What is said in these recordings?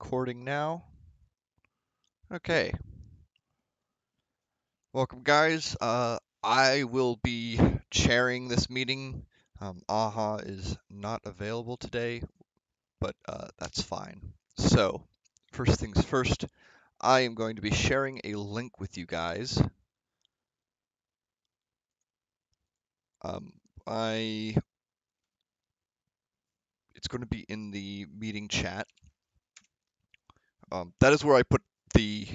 Recording now. Okay. Welcome, guys. I will be chairing this meeting. Aha is not available today, but that's fine. So, first things first, I am going to be sharing a link with you guys. Um, it's going to be in the meeting chat. That is where I put the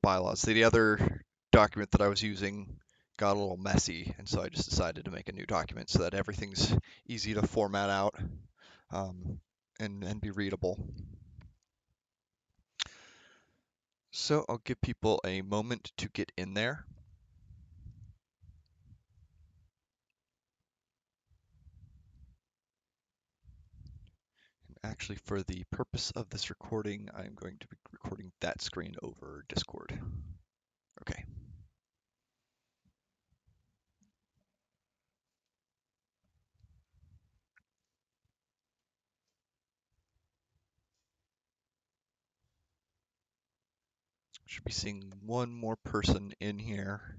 bylaws. The other document that I was using got a little messy, and so I just decided to make a new document so that everything's easy to format out and be readable. So I'll give people a moment to get in there. Actually, for the purpose of this recording, I'm going to be recording that screen over Discord. Okay. Should be seeing one more person in here.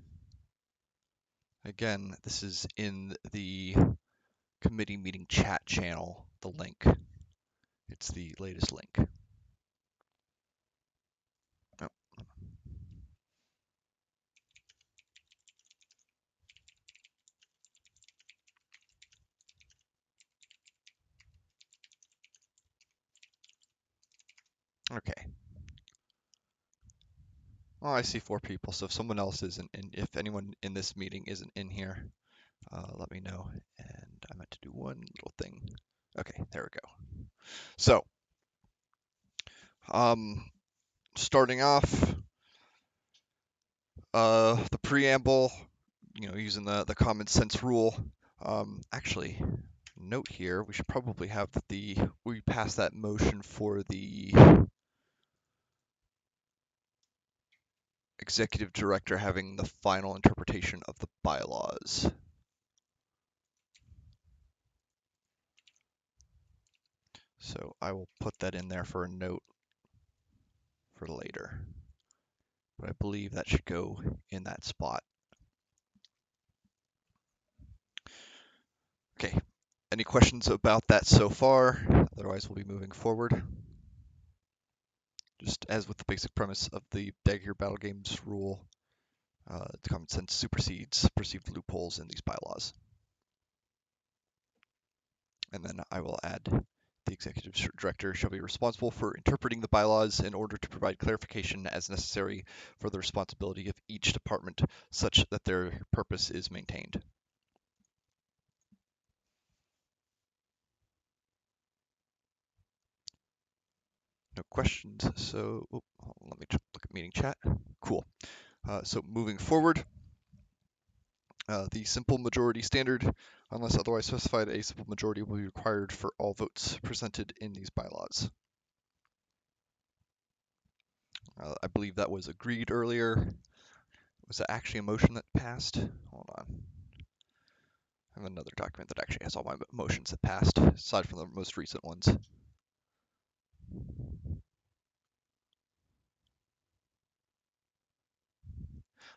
Again, this is in the committee meeting chat channel, the link. It's the latest link. Oh. Okay. Well, I see 4 people, so if someone else isn't in, if anyone in this meeting isn't in here, let me know. And I meant to do one little thing. Okay, there we go. So, starting off, the preamble, using the common sense rule. Actually, note here, we should probably have we pass that motion for the executive director having the final interpretation of the bylaws. So I will put that in there for a note for later. But I believe that should go in that spot. Okay, any questions about that so far? Otherwise, we'll be moving forward. Just as with the basic premise of the Dagger Battle Games rule, common sense supersedes perceived loopholes in these bylaws. And then I will add the executive director shall be responsible for interpreting the bylaws in order to provide clarification as necessary for the responsibility of each department such that their purpose is maintained. No questions, so let me look at meeting chat. Cool. So moving forward, the simple majority standard, unless otherwise specified, a simple majority will be required for all votes presented in these bylaws. I believe that was agreed earlier. Was that actually a motion that passed? Hold on. I have another document that actually has all my motions that passed, aside from the most recent ones.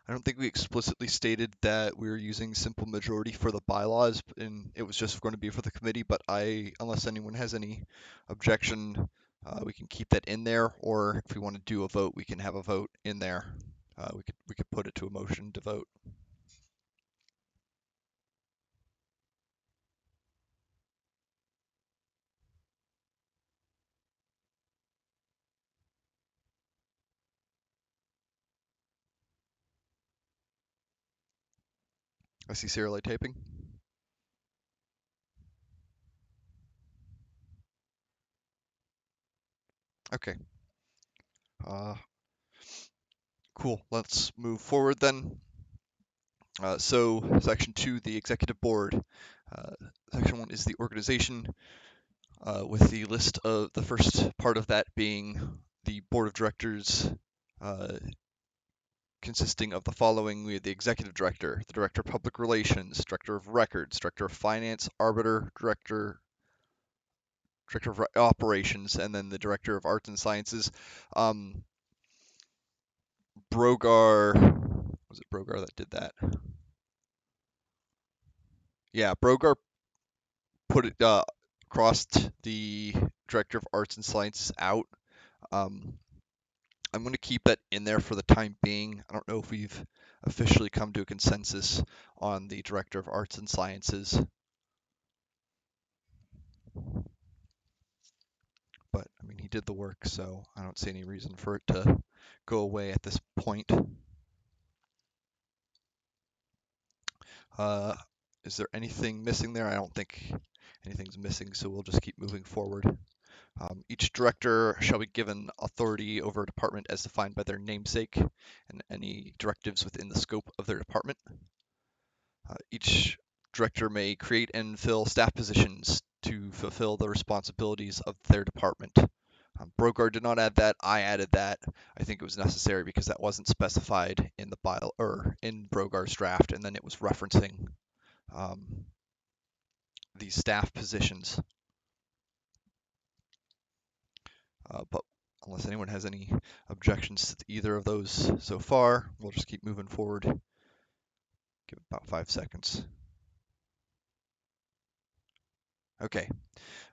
I don't think we explicitly stated that we were using simple majority for the bylaws, and it was just going to be for the committee, but unless anyone has any objection, we can keep that in there, or if we want to do a vote, we can have a vote in there. We could put it to a motion to vote. I see serial taping. Okay. Cool. Let's move forward then. So section 2, the executive board. Section 1 is the organization, with the list of the first part of that being the board of directors, consisting of the following. We have the executive director, the director of public relations, director of records, director of finance, arbiter, director Director of Operations, and then the Director of Arts and Sciences. Brogar, was it Brogar that did that? Yeah, Brogar put it crossed the Director of Arts and Sciences out. I'm going to keep that in there for the time being. I don't know if we've officially come to a consensus on the Director of Arts and Sciences, but I mean, he did the work, so I don't see any reason for it to go away at this point. Uh, is there anything missing there? I don't think anything's missing, so we'll just keep moving forward. Each director shall be given authority over a department as defined by their namesake and any directives within the scope of their department. Each director may create and fill staff positions to fulfill the responsibilities of their department. Brogar did not add that. I added that. I think it was necessary because that wasn't specified in the bylaw or in Brogar's draft, and then it was referencing these staff positions. But unless anyone has any objections to either of those so far, we'll just keep moving forward. Give it about 5 seconds. Okay.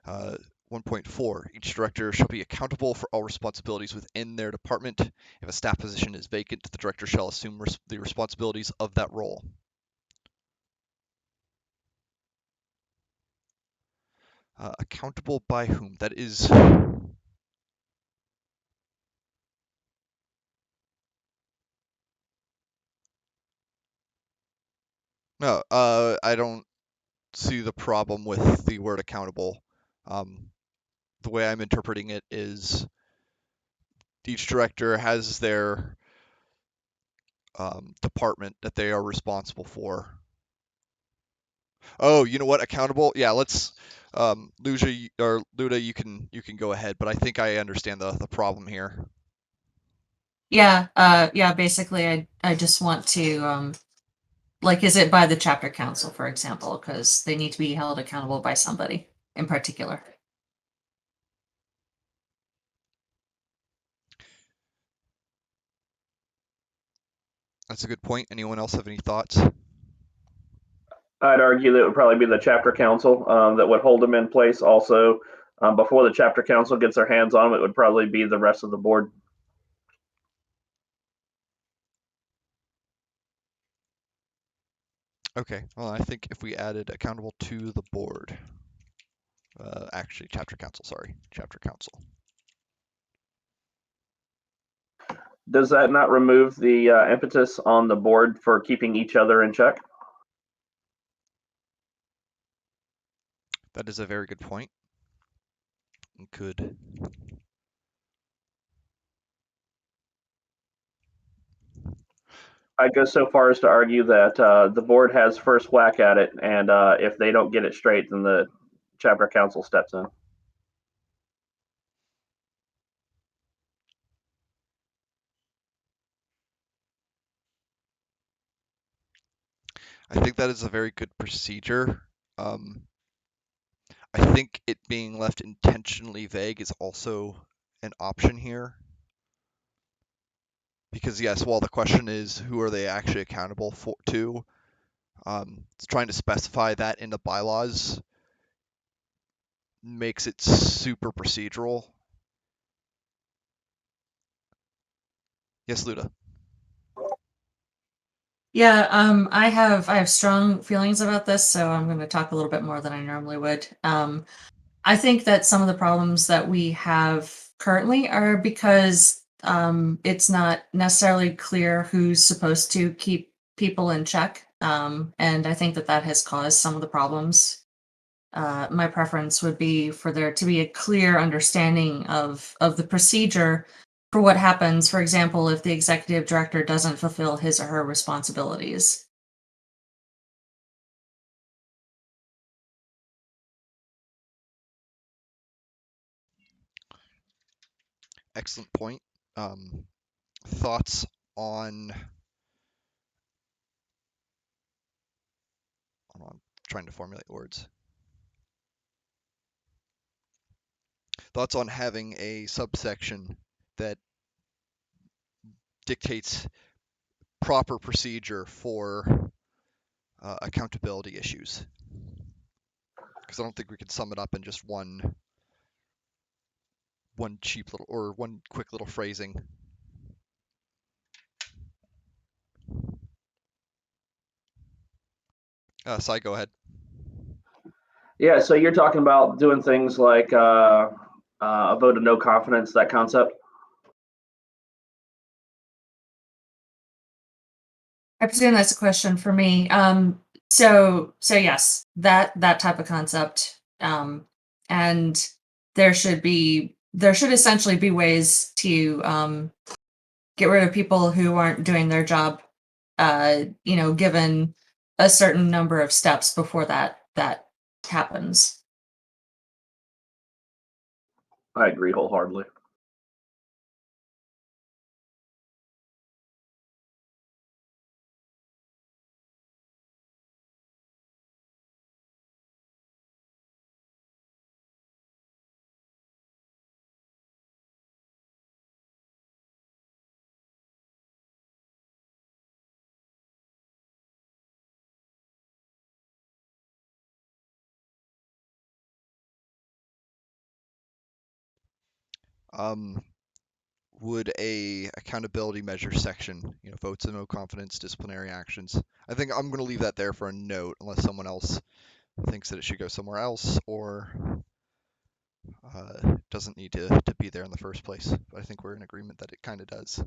1.4, each director shall be accountable for all responsibilities within their department. If a staff position is vacant, the director shall assume the responsibilities of that role. Accountable by whom? That is... No, I don't see the problem with the word accountable. The way I'm interpreting it is each director has their department that they are responsible for. Oh, you know what? Accountable? Yeah, let's Ljuda, you can go ahead, but I think I understand the problem here. Yeah, basically I just want to like, is it by the chapter council, for example, because they need to be held accountable by somebody in particular. That's a good point. Anyone else have any thoughts? I'd argue that it would probably be the chapter council that would hold them in place. Also, before the chapter council gets their hands on them, it would probably be the rest of the board. Okay, well, I think if we added accountable to the board, actually, chapter council, sorry, chapter council. Does that not remove the impetus on the board for keeping each other in check? That is a very good point. Good. I'd go so far as to argue that the board has first whack at it, and if they don't get it straight, then the chapter council steps in. I think that is a very good procedure. I think it being left intentionally vague is also an option here. Because yes, while the question is who are they actually accountable to, trying to specify that in the bylaws makes it super procedural. Yes, Luda. Yeah, I have strong feelings about this, so I'm going to talk a little bit more than I normally would. I think that some of the problems that we have currently are because it's not necessarily clear who's supposed to keep people in check, and I think that that has caused some of the problems. My preference would be for there to be a clear understanding of the procedure for what happens, for example, if the executive director doesn't fulfill his or her responsibilities. Excellent point. Thoughts on... Hold on, I'm trying to formulate words. thoughts on having a subsection that dictates proper procedure for accountability issues? Because I don't think we can sum it up in just one cheap little or one quick little phrasing. Sai, go ahead. Yeah, so you're talking about doing things like a vote of no confidence, that concept. I presume that's a question for me. So yes, that type of concept. And there should essentially be ways to get rid of people who aren't doing their job. Given a certain number of steps before that happens. I agree wholeheartedly. Would a accountability measure section, votes of no confidence, disciplinary actions. I think I'm going to leave that there for a note, unless someone else thinks that it should go somewhere else or doesn't need to be there in the first place. But I think we're in agreement that it kind of does.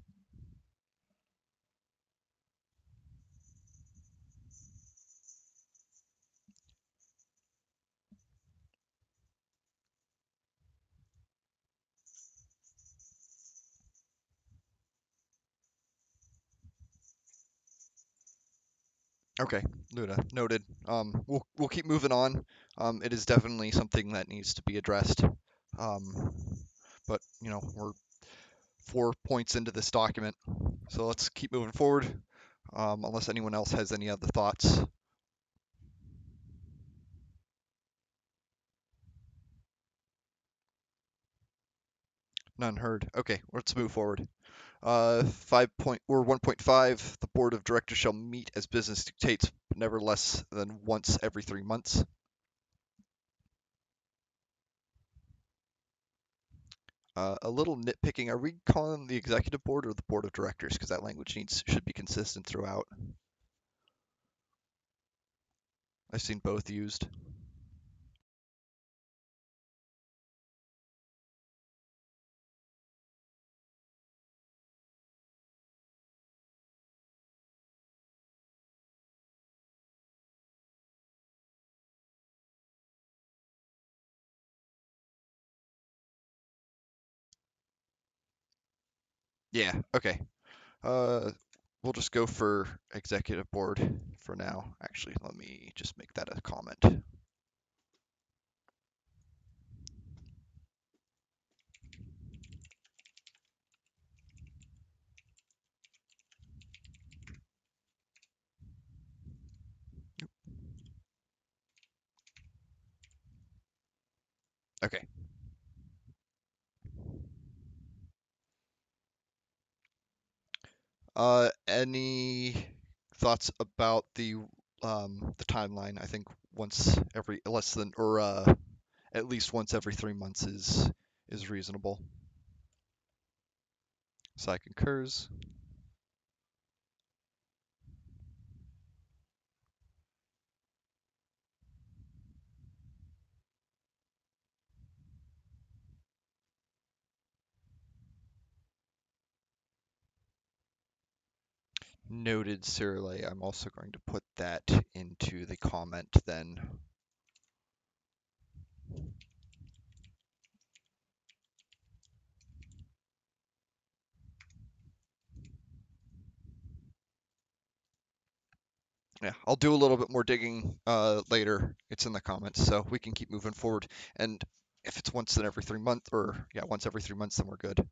Okay, Ljuda, noted. We'll keep moving on. It is definitely something that needs to be addressed. But we're 4 points into this document, so let's keep moving forward. Unless anyone else has any other thoughts. None heard. Okay, let's move forward. 1.5. The board of directors shall meet as business dictates, but never less than once every 3 months. A little nitpicking. Are we calling the executive board or the board of directors? Because that language should be consistent throughout. I've seen both used. Yeah, okay. We'll just go for executive board for now. Actually, let me just make that a comment. Okay. Any thoughts about the timeline? I think once every less than or at least once every 3 months is reasonable. Sai concurs. Noted, Cyrilay. I'm also going to put that into the comment then. Yeah, I'll do a little bit more digging later. It's in the comments, so we can keep moving forward. And if it's once every 3 months, once every 3 months, then we're good.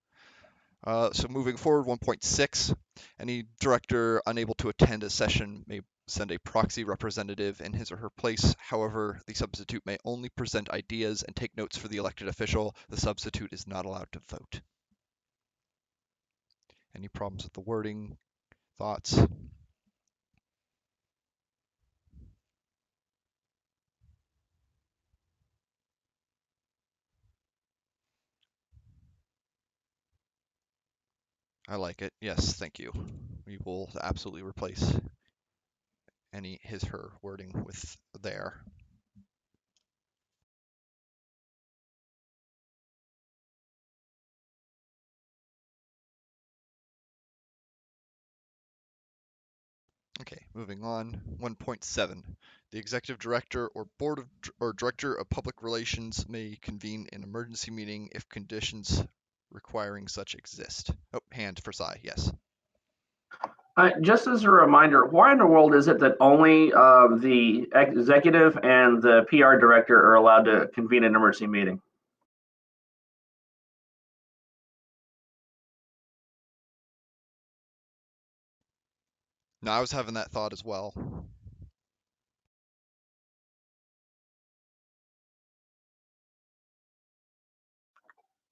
So moving forward, 1.6. Any director unable to attend a session may send a proxy representative in his or her place. However, the substitute may only present ideas and take notes for the elected official. The substitute is not allowed to vote. Any problems with the wording? Thoughts? I like it. Yes, thank you. We will absolutely replace any his, her wording with their. Okay, moving on. 1.7. The executive director or board of or director of public relations may convene an emergency meeting if conditions requiring such exist. Oh, hand for sigh. Yes. Just as a reminder, why in the world is it that only the executive and the PR director are allowed to convene an emergency meeting? No, I was having that thought as well.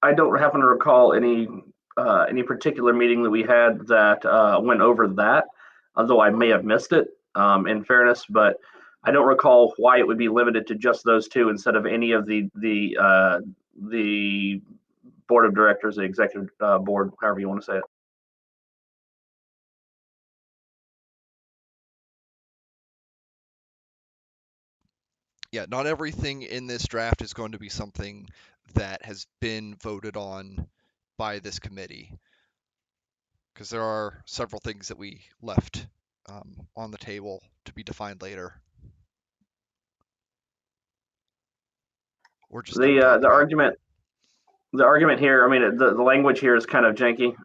I don't happen to recall any particular meeting that we had that went over that, although I may have missed it. In fairness, but I don't recall why it would be limited to just those two instead of any of the board of directors, the executive board, however you want to say it. Yeah, not everything in this draft is going to be something that has been voted on by this committee, because there are several things that we left on the table to be defined later, or just not talked The about. argument here, I mean, the language here is kind of janky.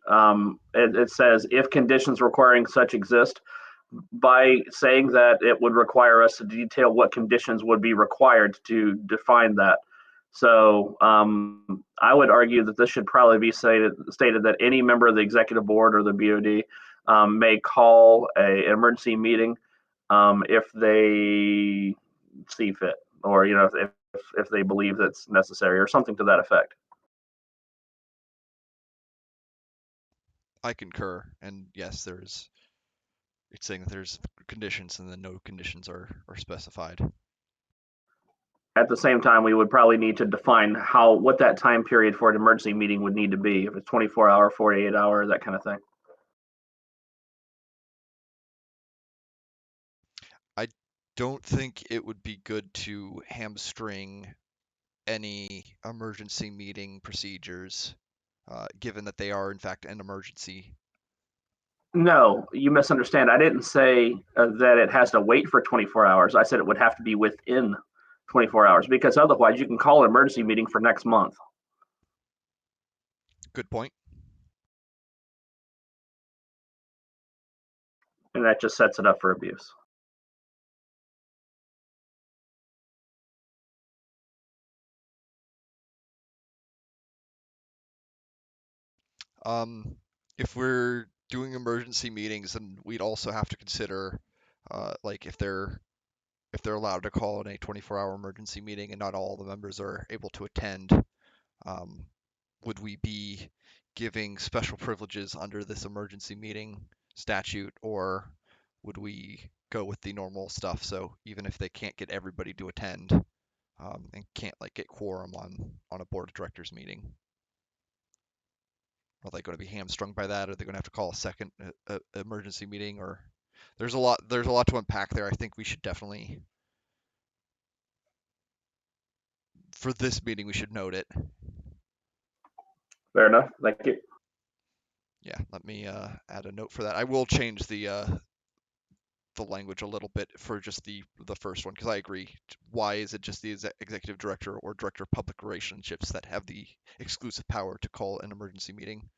It says if conditions requiring such exist. By saying that, it would require us to detail what conditions would be required to define that. So I would argue that this should probably be stated that any member of the executive board or the BOD may call an emergency meeting if they see fit, or if they believe that's necessary, or something to that effect. I concur, and yes, it's saying that there's conditions and then no conditions are specified. At the same time, we would probably need to define what that time period for an emergency meeting would need to be, if it's 24-hour, 48-hour, that kind of thing. I don't think it would be good to hamstring any emergency meeting procedures, given that they are in fact an emergency. No, you misunderstand. I didn't say that it has to wait for 24 hours. I said it would have to be within 24 hours, because otherwise you can call an emergency meeting for next month. Good point. And that just sets it up for abuse. If we're doing emergency meetings, then we'd also have to consider, like if they're allowed to call in a 24-hour emergency meeting and not all the members are able to attend, um, would we be giving special privileges under this emergency meeting statute, or would we go with the normal stuff? So even if they can't get everybody to attend, and can't like get quorum on a board of directors meeting, are they going to be hamstrung by that? Are they going to have to call a second emergency meeting? Or there's a lot to unpack there. I think we should definitely, for this meeting, we should note it. Fair enough. Thank you. Yeah, let me add a note for that. I will change the language a little bit for just the first one, because I agree. Why is it just the executive director or director of public relationships that have the exclusive power to call an emergency meeting?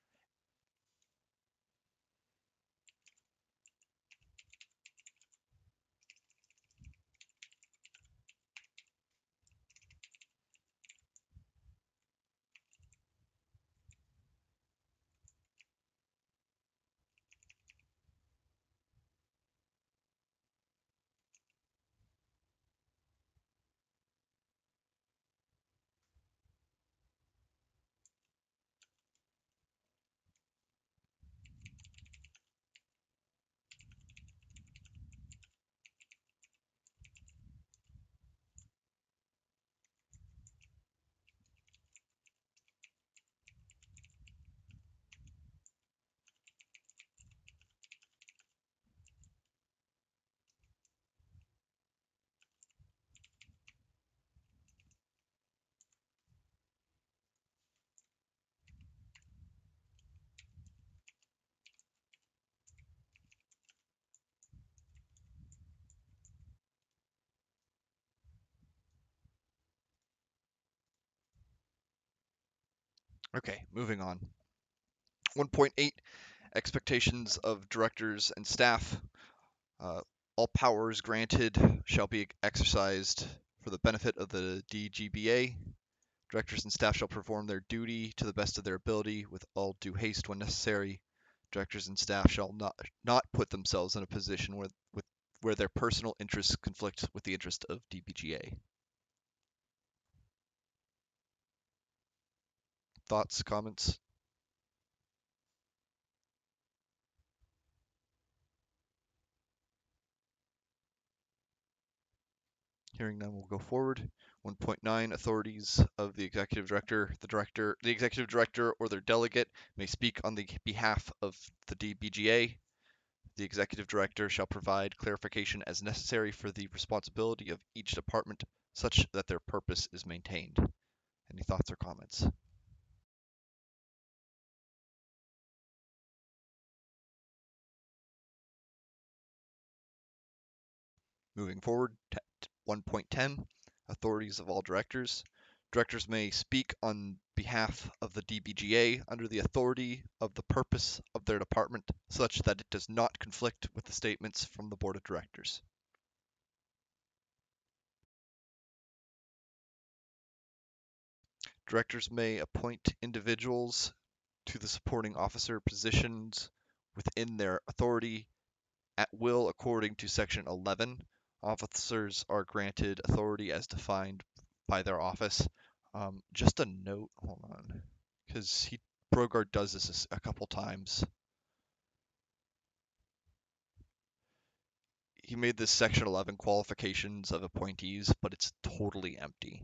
Okay, moving on. 1.8, expectations of directors and staff. Uh, all powers granted shall be exercised for the benefit of the DGBA. Directors and staff shall perform their duty to the best of their ability with all due haste when necessary. Directors and staff shall not put themselves in a position where their personal interests conflict with the interest of DBGA. Thoughts, comments? Hearing none, we'll go forward. 1.9, authorities of the executive director. The executive director or their delegate may speak on the behalf of the DBGA. The executive director shall provide clarification as necessary for the responsibility of each department such that their purpose is maintained. Any thoughts or comments? Moving forward, 1.10, authorities of all directors. Directors may speak on behalf of the DBGA under the authority of the purpose of their department such that it does not conflict with the statements from the board of directors. Directors may appoint individuals to the supporting officer positions within their authority at will according to Section 11. Officers are granted authority as defined by their office. Just a note, hold on, because Brogard does this a couple times. He made this Section 11 qualifications of appointees, but it's totally empty.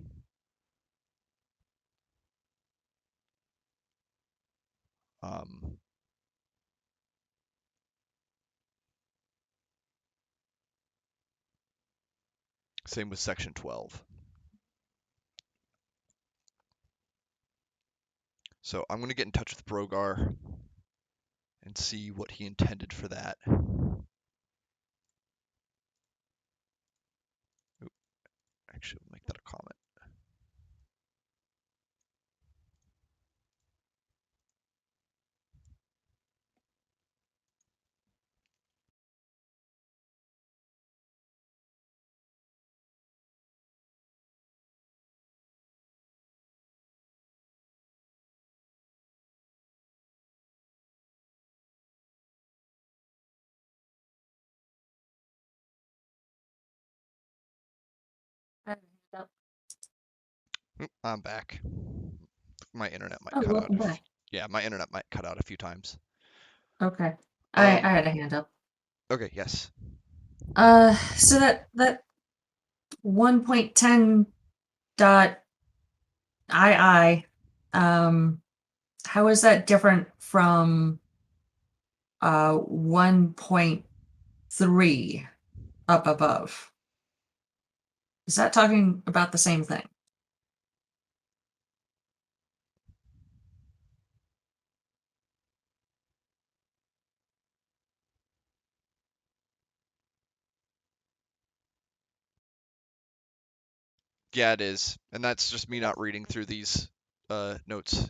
Same with Section 12. So I'm going to get in touch with Brogar and see what he intended for that. Actually, we'll make that a comment. I'm back. My internet might Oh, cut out. welcome back. Yeah, my internet might cut out a few times. Okay. I had a hand up. Okay, yes. So that 1.10 dot II, how is that different from 1.3 up above? Is that talking about the same thing? Yeah, it is. And that's just me not reading through these notes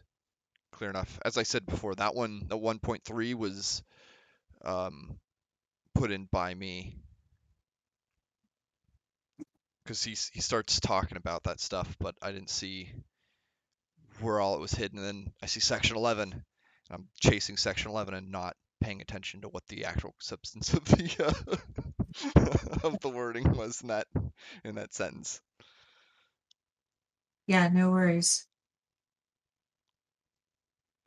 clear enough. As I said before, that one, the 1.3 was put in by me because he starts talking about that stuff, but I didn't see where all it was hidden. And then I see Section 11, and I'm chasing Section 11 and not paying attention to what the actual substance of the of the wording was in that sentence. Yeah, no worries.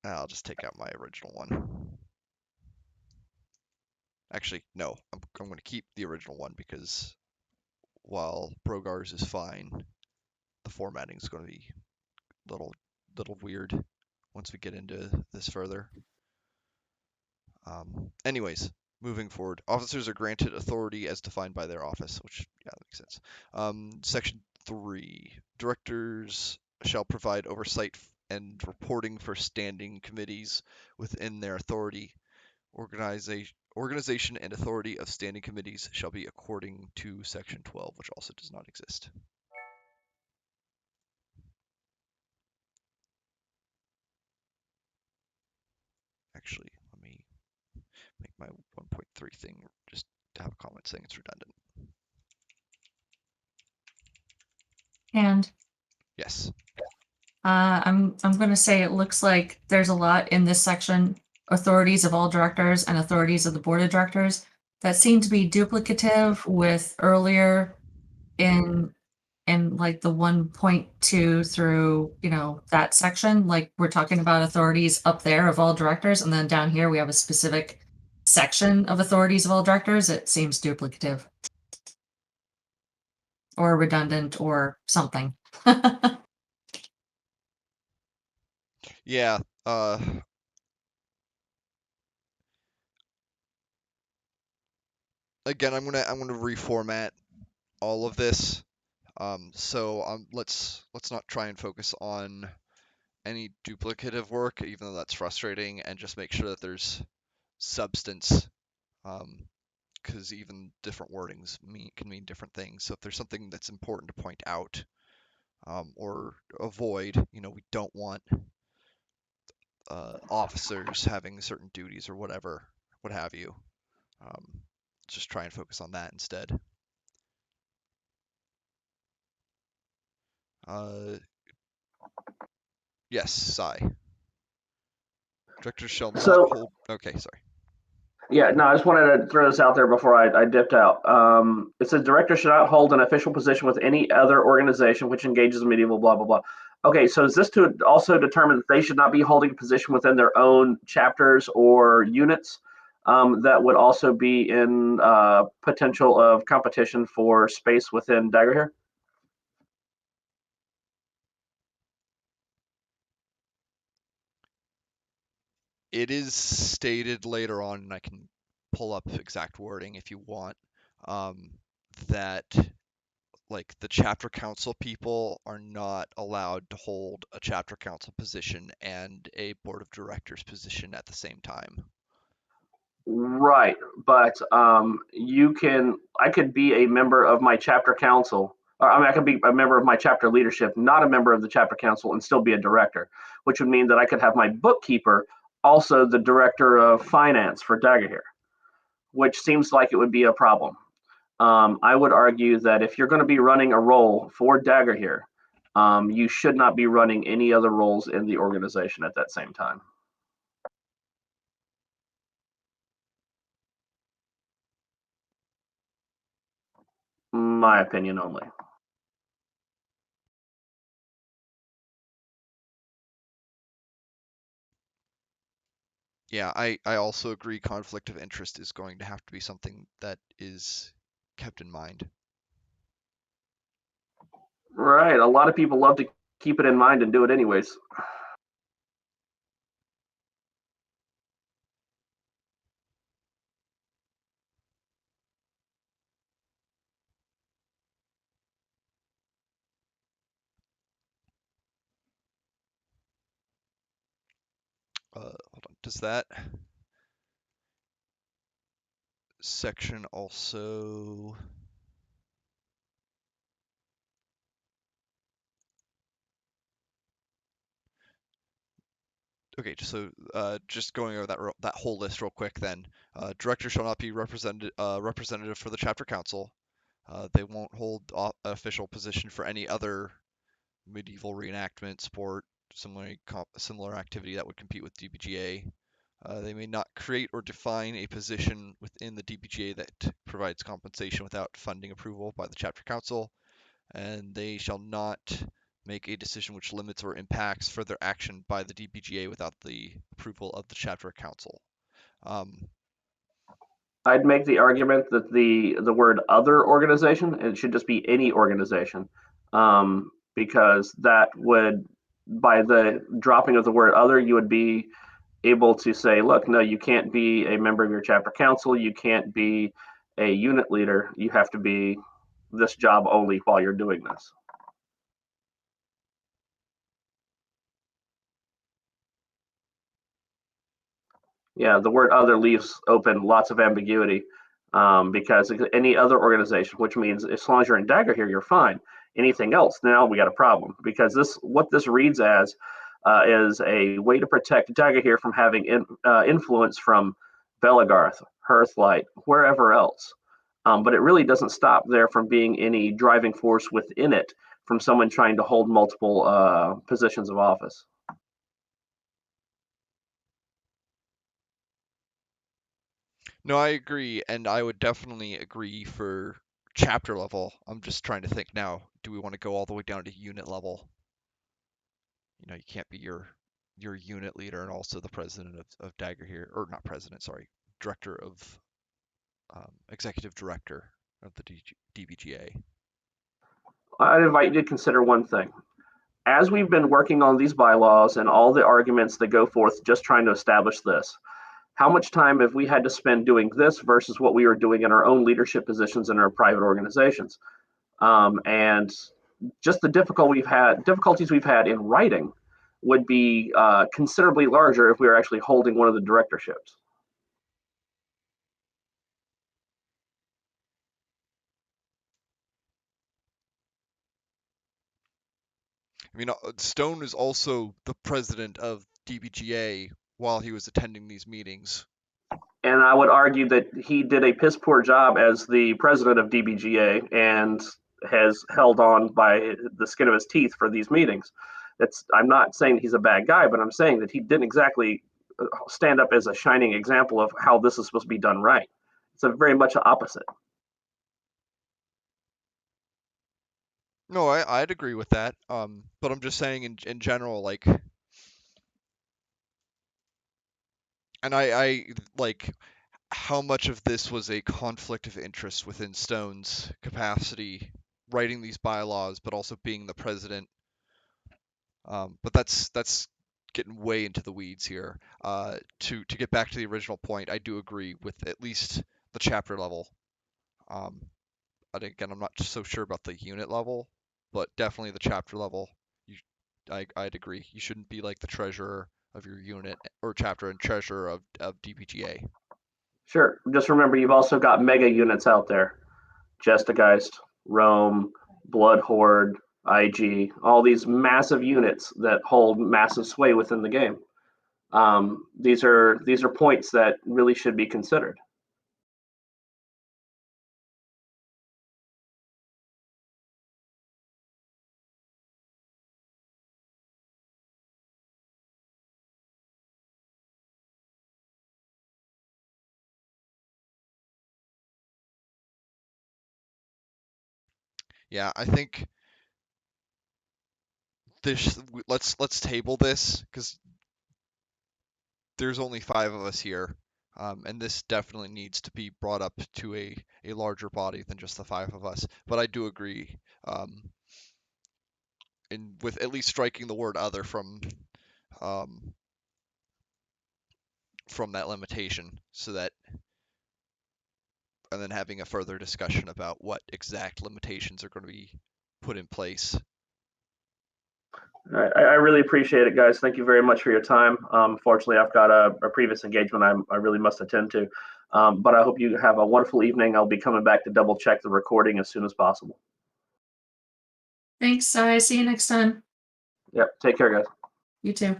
I'll just take out my original one. Actually, no, I'm going to keep the original one because while Brogar's is fine, the formatting is going to be little weird once we get into this further. Anyways, moving forward, officers are granted authority as defined by their office, which yeah, that makes sense. Section 3, directors shall provide oversight and reporting for standing committees within their authority. Organization and authority of standing committees shall be according to Section 12, which also does not exist. actually, let me make my 1.3 thing just to have a comment saying it's redundant. And Yes. I'm going to say it looks like there's a lot in this section, authorities of all directors and authorities of the board of directors, that seem to be duplicative with earlier in like the 1.2 through, that section. Like we're talking about authorities up there of all directors, and then down here we have a specific section of authorities of all directors. It seems duplicative or redundant or something. Yeah. Again, I'm gonna reformat all of this. Let's not try and focus on any duplicative work, even though that's frustrating, and just make sure that there's substance, because even different wordings can mean different things. So if there's something that's important to point out, or avoid, we don't want officers having certain duties or whatever, what have you. Just try and focus on that instead. Yes, Sai. Directors shall not So hold. Okay, sorry. yeah, no, I just wanted to throw this out there before I dipped out. It says director should not hold an official position with any other organization which engages in medieval blah blah blah. Okay, so is this to also determine that they should not be holding a position within their own chapters or units? That would also be in potential of competition for space within Dagger here. It is stated later on, and I can pull up exact wording if you want, that like the chapter council people are not allowed to hold a chapter council position and a board of directors position at the same time. Right, but I could be a member of my chapter council. Or, I mean, I could be a member of my chapter leadership, not a member of the chapter council, and still be a director, which would mean that I could have my bookkeeper also the director of finance for Dagger here, which seems like it would be a problem. I would argue that if you're going to be running a role for Dagger here, you should not be running any other roles in the organization at that same time. My opinion only. Yeah, I also agree conflict of interest is going to have to be something that is kept in mind. Right, a lot of people love to keep it in mind and do it anyways. Hold on, does that section also... Okay, just going over that whole list real quick then. Director shall not be representative for the chapter council. They won't hold official position for any other medieval reenactment, sport, similar activity that would compete with DBGA. They may not create or define a position within the DBGA that provides compensation without funding approval by the chapter council, and they shall not make a decision which limits or impacts further action by the DBGA without the approval of the chapter council. I'd make the argument that the word other organization, it should just be any organization, because that would, by the dropping of the word other, you would be able to say, look, no, you can't be a member of your chapter council, you can't be a unit leader, you have to be this job only while you're doing this. Yeah, the word other leaves open lots of ambiguity, because any other organization, which means as long as you're in Dagger here, you're fine. Anything else, now we got a problem, because what this reads as is a way to protect Dagahir from having influence from Belagarth, Hearthlight, wherever else. But it really doesn't stop there from being any driving force within it from someone trying to hold multiple positions of office. No, I agree, and I would definitely agree for chapter level. I'm just trying to think now, do we want to go all the way down to unit level? You can't be your unit leader and also the president of Dagger here, or not president, sorry, director of executive director of the DBGA. I'd invite you to consider one thing. As we've been working on these bylaws and all the arguments that go forth just trying to establish this, how much time have we had to spend doing this versus what we were doing in our own leadership positions in our private organizations? And just the difficulties we've had in writing would be considerably larger if we were actually holding one of the directorships. I mean, Stone is also the president of DBGA while he was attending these meetings. And I would argue that he did a piss poor job as the president of DBGA and has held on by the skin of his teeth for these meetings. I'm not saying he's a bad guy, but I'm saying that he didn't exactly stand up as a shining example of how this is supposed to be done right. It's a very much the opposite. No, I'd agree with that. But I'm just saying in general, like, and I like how much of this was a conflict of interest within Stone's capacity writing these bylaws, but also being the president. But that's getting way into the weeds here. To get back to the original point, I do agree with at least the chapter level. And again, I'm not so sure about the unit level, but definitely the chapter level. I'd agree. You shouldn't be like the treasurer of your unit or chapter and treasurer of DPGA. Sure. Just remember, you've also got mega units out there. Gestageist, Rome, Blood Horde, IG, all these massive units that hold massive sway within the game. These are points that really should be considered. Yeah, I think this let's table this because there's only 5 of us here, and this definitely needs to be brought up to a larger body than just the 5 of us. But I do agree, in with at least striking the word other um, from that limitation, so that and then having a further discussion about what exact limitations are going to be put in place. I really appreciate it, guys. Thank you very much for your time. Fortunately, I've got a previous engagement I really must attend to. But I hope you have a wonderful evening. I'll be coming back to double check the recording as soon as possible. Thanks. See you next time. Yep. Take care, guys. You too.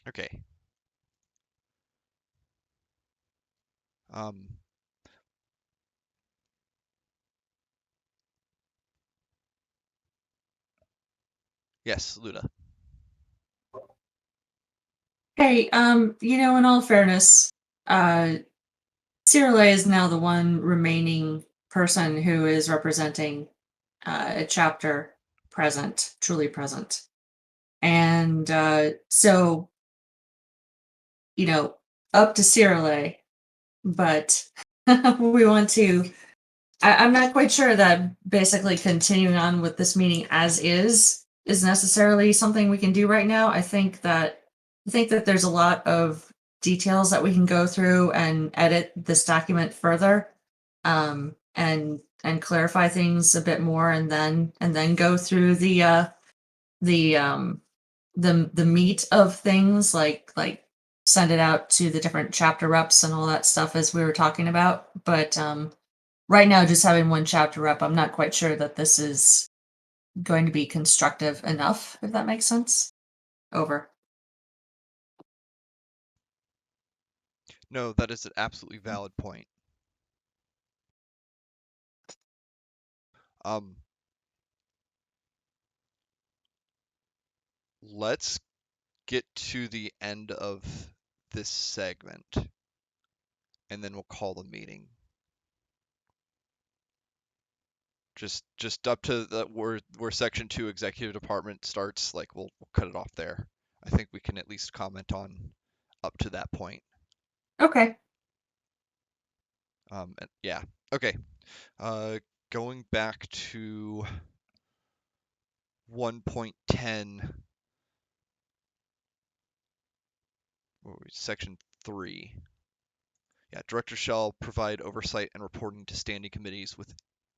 Okay. Um, yes, Luna. Hey, in all fairness, Cirle is now the one remaining person who is representing a chapter present, truly present. And so up to Cirele, but we want to. I'm not quite sure that basically continuing on with this meeting as is necessarily something we can do right now. I think that there's a lot of details that we can go through and edit this document further, and clarify things a bit more, and then go through the meat of things, like send it out to the different chapter reps and all that stuff as we were talking about. But right now, just having one chapter rep, I'm not quite sure that this is going to be constructive enough, if that makes sense. Over. No, that is an absolutely valid point. Let's get to the end of this segment, and then we'll call the meeting. Just up to where section 2 executive department starts, like we'll cut it off there. I think we can at least comment on up to that point. Okay. Yeah. Okay. Going back to 1.10, section 3. Yeah, directors shall provide oversight and reporting to standing committees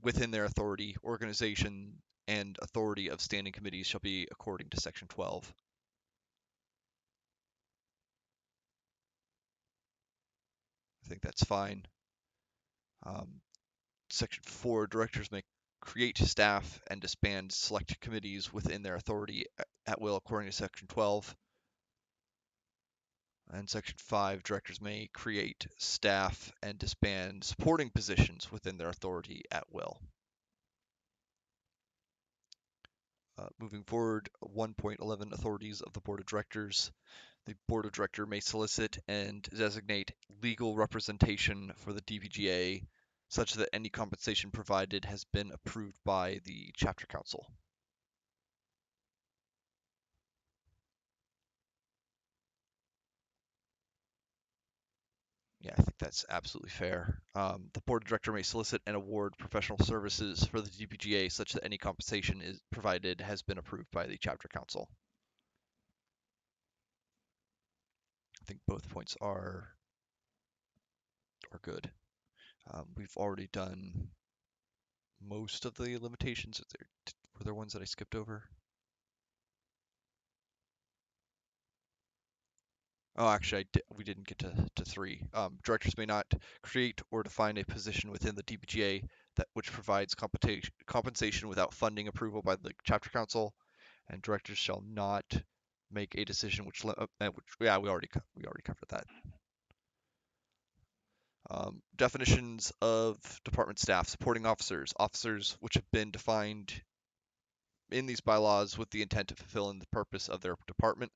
within their authority. Organization and authority of standing committees shall be according to section 12. I think that's fine. Section 4, directors may create staff and disband select committees within their authority at will according to section 12. And section 5, directors may create staff and disband supporting positions within their authority at will. Moving forward, 1.11, authorities of the board of directors. The board of directors may solicit and designate legal representation for the DPGA such that any compensation provided has been approved by the chapter council. Yeah, I think that's absolutely fair. The board of directors may solicit and award professional services for the DPGA such that any compensation is provided has been approved by the chapter council. I think both points are good. We've already done most of the limitations. Were there ones that I skipped over? Oh, actually, we didn't get to 3. Directors may not create or define a position within the DPGA which provides compensation without funding approval by the chapter council, and directors shall not make a decision which yeah, we already covered that. Definitions of department staff: supporting officers which have been defined in these bylaws with the intent of fulfilling the purpose of their department.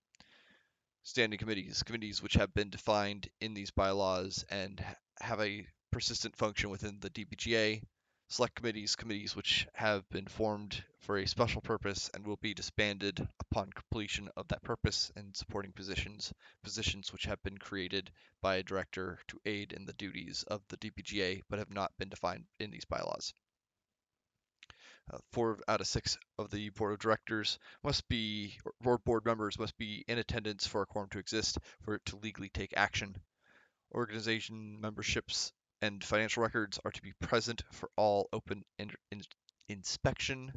Standing committees which have been defined in these bylaws and have a persistent function within the DPGA. Select committees which have been formed for a special purpose and will be disbanded upon completion of that purpose, and supporting positions which have been created by a director to aid in the duties of the DPGA but have not been defined in these bylaws. 4 out of 6 of the board of directors or board members must be in attendance for a quorum to exist for it to legally take action. Organization memberships and financial records are to be present for all open inspection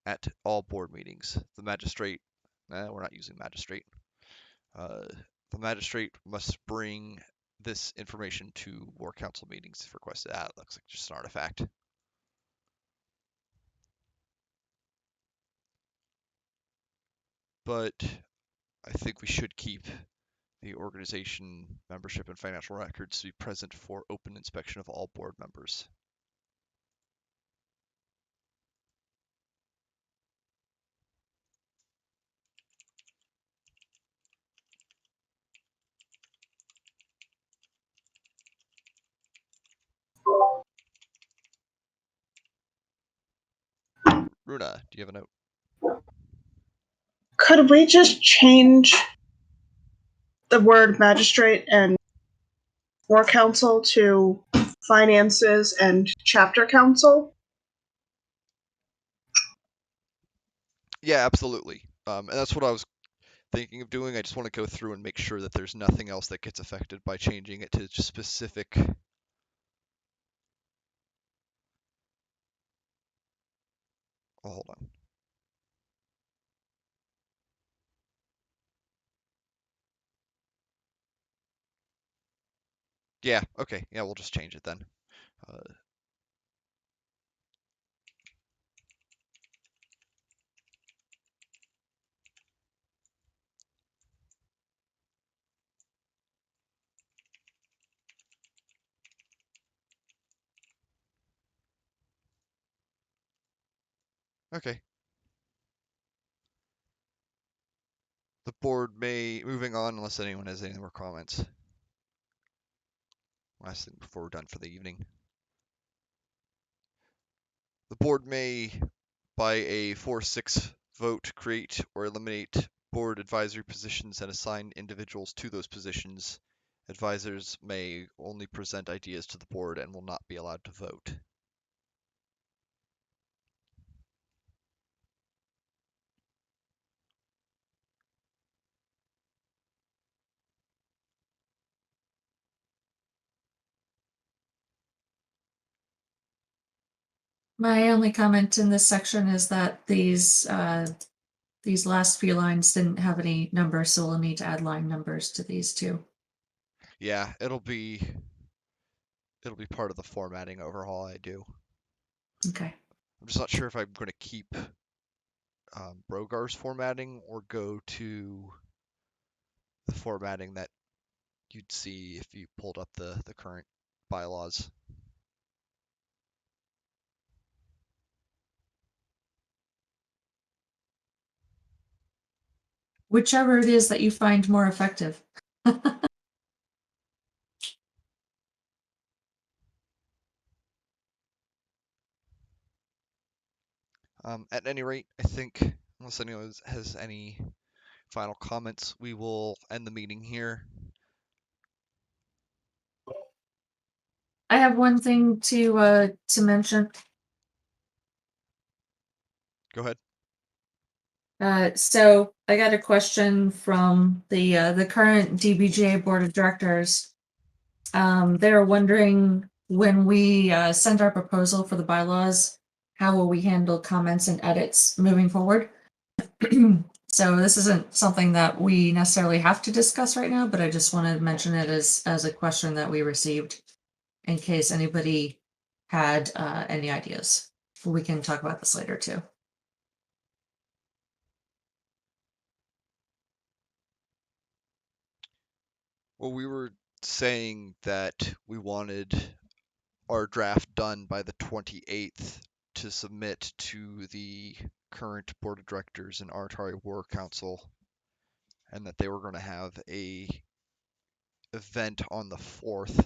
at all board meetings. The magistrate, we're not using magistrate. The magistrate must bring this information to war council meetings if requested. It looks like just an artifact. But I think we should keep the organization membership and financial records to be present for open inspection of all board members. Runa, do you have a note? Could we just change the word magistrate and war council to finances and chapter council? Yeah, absolutely. And that's what I was thinking of doing. I just want to go through and make sure that there's nothing else that gets affected by changing it to just specific. Oh, hold on. Yeah, okay. Yeah, we'll just change it then. Uh, okay. The board may, moving on, unless anyone has any more comments. Last thing before we're done for the evening. The board may, by a 4-6 vote, create or eliminate board advisory positions and assign individuals to those positions. Advisors may only present ideas to the board and will not be allowed to vote. My only comment in this section is that these last few lines didn't have any numbers, so we'll need to add line numbers to these too. Yeah, it'll be part of the formatting overhaul I do. Okay. I'm just not sure if I'm going to keep Brogar's formatting or go to the formatting that you'd see if you pulled up the current bylaws. Whichever it is that you find more effective. At any rate, I think, unless anyone has any final comments, we will end the meeting here. I have one thing to mention. Go ahead. So I got a question from the current DBGA board of directors. They're wondering when we send our proposal for the bylaws, how will we handle comments and edits moving forward? So this isn't something that we necessarily have to discuss right now, but I just wanted to mention it as a question that we received in case anybody had any ideas. We can talk about this later too. Well, we were saying that we wanted our draft done by the 28th to submit to the current board of directors and Artari War Council, and that they were going to have a event on the 4th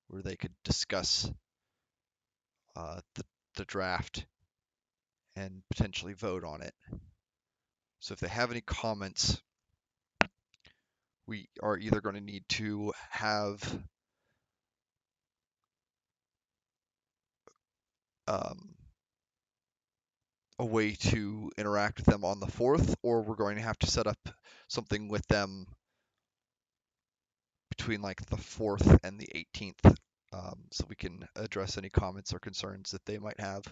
where they could discuss the draft and potentially vote on it. So if they have any comments, we are either going to need to have a way to interact with them on the 4th, or we're going to have to set up something with them between like the 4th and the 18th, so we can address any comments or concerns that they might have.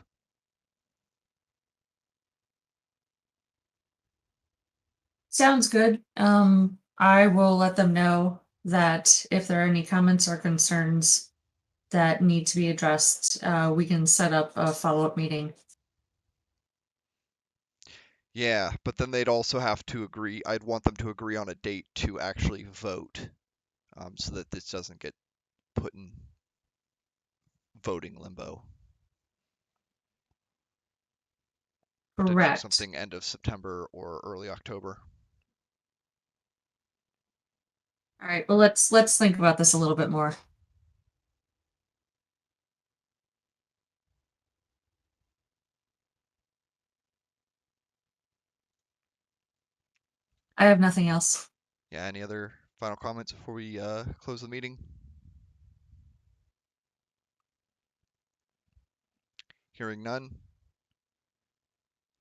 Sounds good. I will let them know that if there are any comments or concerns that need to be addressed, we can set up a follow-up meeting. Yeah, but then they'd also have to agree. I'd want them to agree on a date to actually vote, so that this doesn't get put in voting limbo. Potentially Correct. something end of September or early October. All right. Well, let's think about this a little bit more. I have nothing else. Yeah, any other Final comments before we close the meeting? Hearing none.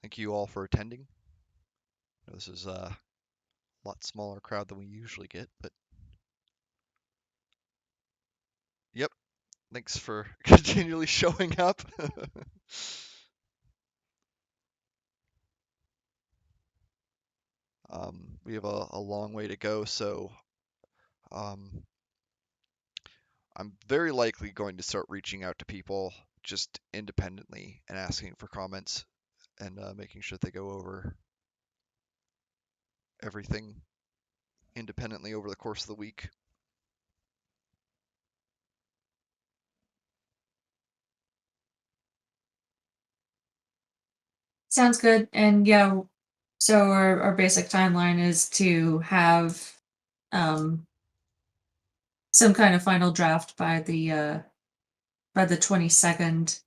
Thank you all for attending. This is a lot smaller crowd than we usually get, but yep. Thanks for continually showing up. We have a long way to go, so I'm very likely going to start reaching out to people just independently and asking for comments and making sure they go over everything independently over the course of the week. Sounds good. And yeah, so our basic timeline is to have some kind of final draft by the 22nd,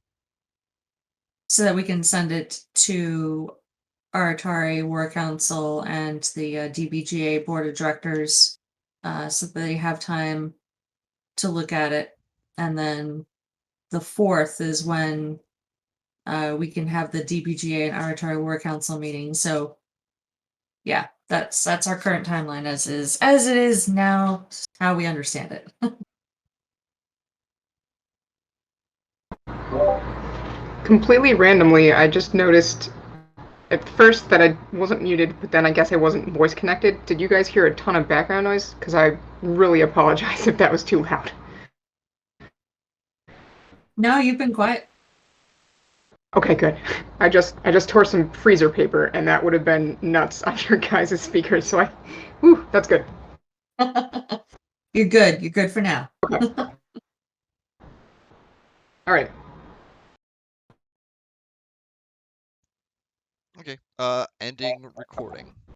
so that we can send it to our Atari War Council and the DBGA Board of Directors, so that they have time to look at it. And then the 4th is when we can have the DBGA and our Atari War Council meeting. So yeah, that's our current timeline as it is now, how we understand it. Completely randomly, I just noticed at first that I wasn't muted, but then I guess I wasn't voice connected. Did you guys hear a ton of background noise? Because I really apologize if that was too loud. No, you've been quiet. Okay, good. I just tore some freezer paper, and that would have been nuts on your guys' speakers. So whew, that's good. You're good. You're good for now. Okay. All right. Okay, ending recording.